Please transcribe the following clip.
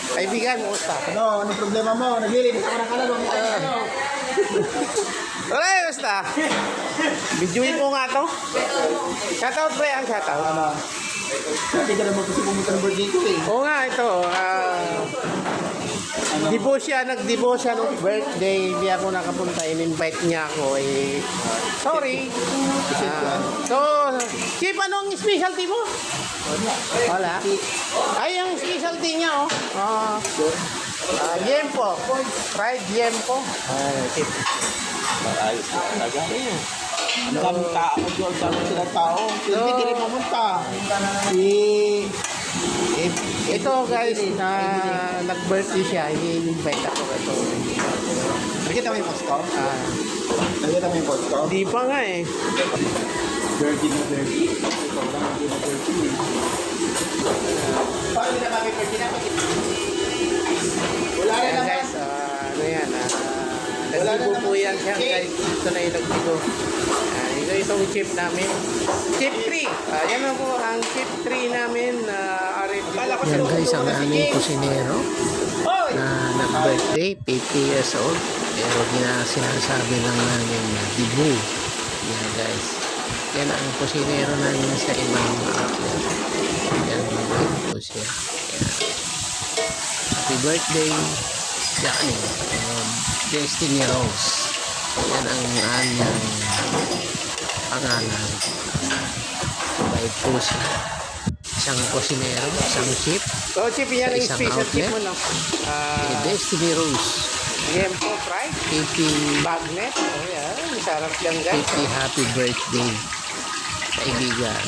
Kaibigan, kumusta? Ano problema mo? Naglilinis ako ng kalalo. Wala, kumusta? Videoin mo nga to. Shoutout pre, ang shoutout. Hindi ka naman kasi pumunta ng birthday ko eh. Oo nga, ito. Nag-dibo siya nung birthday. Hindi ako nakapunta. In-invite niya ako. Sorry. So, Chip, anong specialty mo? Wala. Ay, ang specialty niya, oh. Yempo. Fried yempo. Chip. Ayos na talaga. Ang daming tao doon, ang daming silang tao. Hindi rin mamunta. Ito guys, nag-birthday siya. I-invite ako ito. Nakita mo yung post ko? Nakita mo yung post ko? Hindi pa nga eh. Dirty na dirty. Ikaw lang hindi na dirty eh. Paano na kami dirty na? Wala rin Ayan naman. guys, ano yan, nagdibo po yan siya guys. Ito na yung nagdibo. Ito itong chip namin. Chip 3. Yan na po ang chip 3 namin. Yan guys, ang aming kusinero na nag-birthday, 50 years old. Pero sinasabi lang namin na dibu. Yan guys. Yan ang kusinero namin sa ibang outlet. Yan, mabait po siya. Yan. Happy birthday, Johnny. Destiny Rose. Yan ang anyang pangalan. Mabait po siya. Isang kusinero, isang chip. So chip yan ang Isang special chip outlet. mo no? Destiny Rose. Yempo fried. 50 Bagnet. Oh yan. Sarap yan guys. happy birthday, kaibigan.